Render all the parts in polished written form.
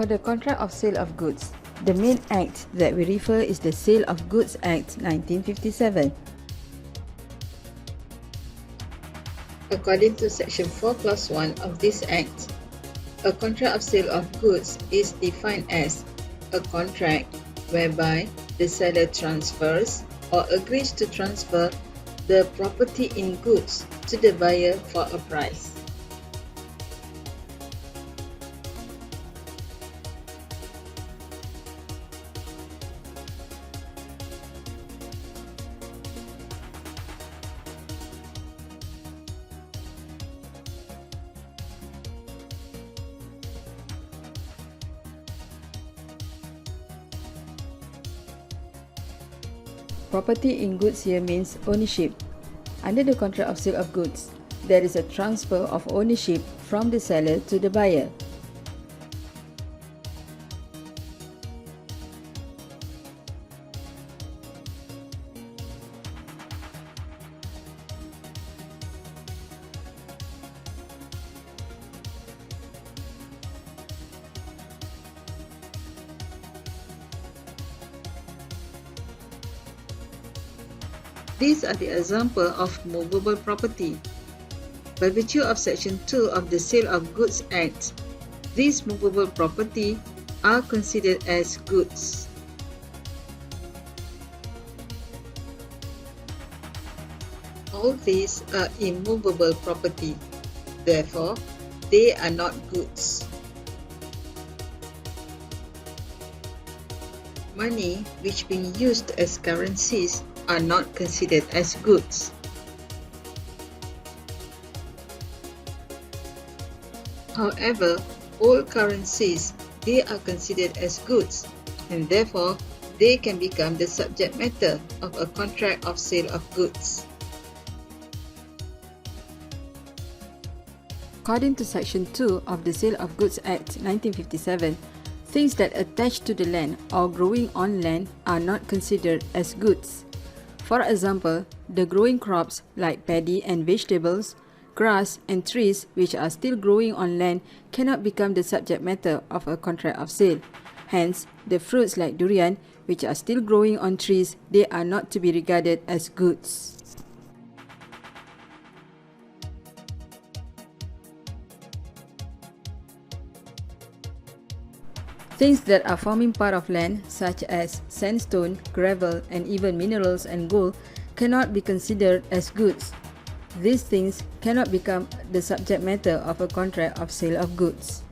For the contract of sale of goods, the main act that we refer is the Sale of Goods Act 1957. According to Section 4 Clause 1 of this Act, a contract of sale of goods is defined as a contract whereby the seller transfers or agrees to transfer the property in goods to the buyer for a price. Property in goods here means ownership. Under the contract of sale of goods, there is a transfer of ownership from the seller to the buyer. These are the example of movable property. By virtue of Section 2 of the Sale of Goods Act, these movable property are considered as goods. All these are immovable property, therefore, they are not goods. Money which being used as currencies are not considered as goods. However, all currencies, they are considered as goods, and therefore they can become the subject matter of a contract of sale of goods. According to Section 2 of the Sale of Goods Act 1957, things that attach to the land or growing on land are not considered as goods. For example, the growing crops like paddy and vegetables, grass and trees which are still growing on land cannot become the subject matter of a contract of sale. Hence, the fruits like durian which are still growing on trees, they are not to be regarded as goods. Things that are forming part of land, such as sandstone, gravel, and even minerals and gold, cannot be considered as goods. These things cannot become the subject matter of a contract of sale of goods.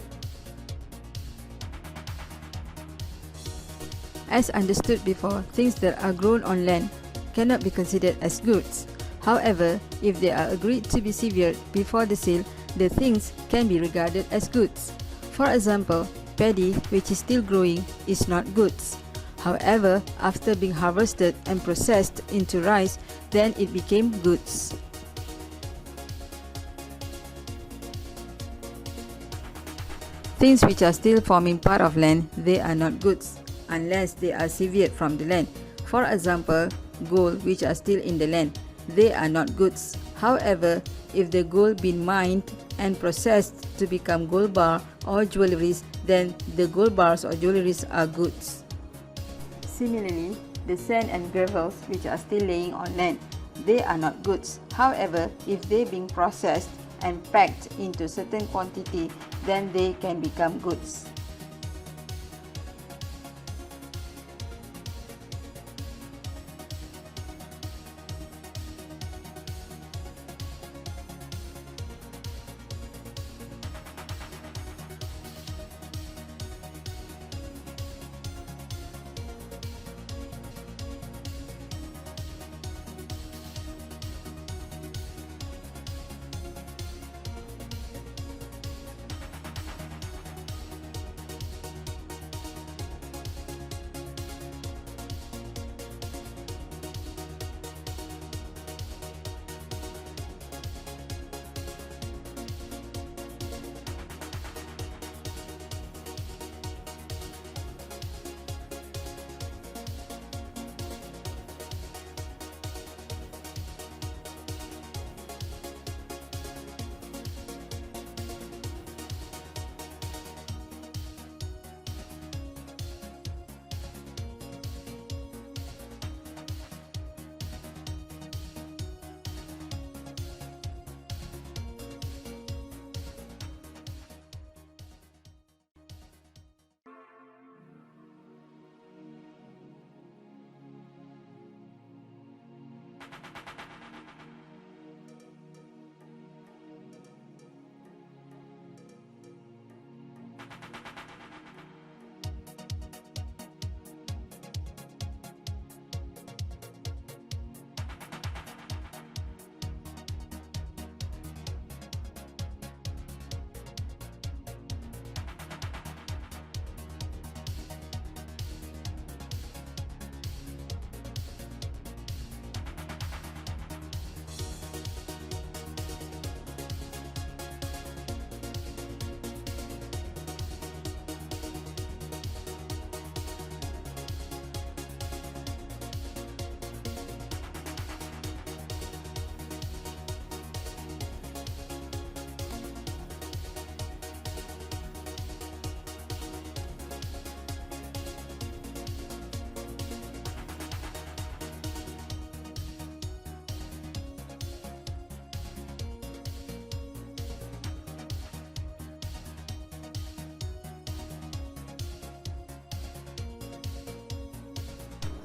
As understood before, things that are grown on land cannot be considered as goods. However, if they are agreed to be severed before the sale, the things can be regarded as goods. For example, paddy, which is still growing, is not goods. However, after being harvested and processed into rice, then it became goods. Things which are still forming part of land, they are not goods, unless they are severed from the land. For example, gold which are still in the land, they are not goods. However, if the gold been mined and processed to become gold bar or jewelries, then the gold bars or jewelries are goods. Similarly, the sand and gravels which are still laying on land, they are not goods. However, if they being processed and packed into certain quantity, then they can become goods.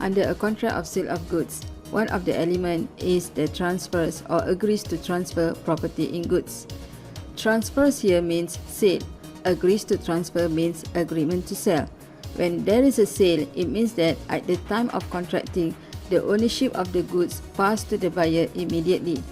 Under a contract of sale of goods, one of the elements is the transfers or agrees to transfer property in goods. Transfers here means sale. Agrees to transfer means agreement to sell. When there is a sale, it means that at the time of contracting, the ownership of the goods passed to the buyer immediately.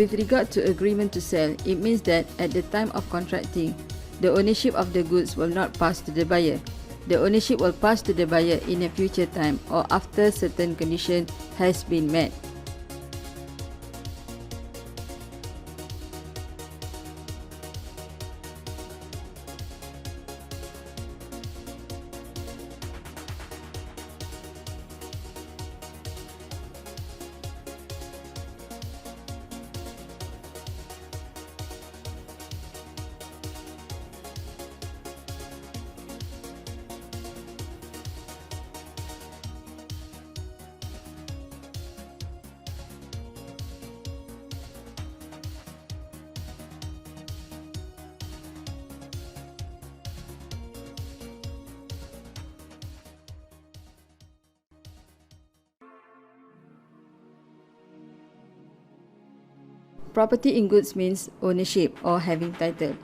With regard to agreement to sell, it means that at the time of contracting, the ownership of the goods will not pass to the buyer. The ownership will pass to the buyer in a future time or after certain condition has been met. Property in goods means ownership or having title.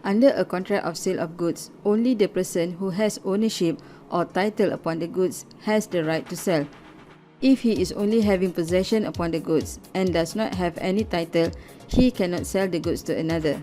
Under a contract of sale of goods, only the person who has ownership or title upon the goods has the right to sell. If he is only having possession upon the goods and does not have any title, he cannot sell the goods to another.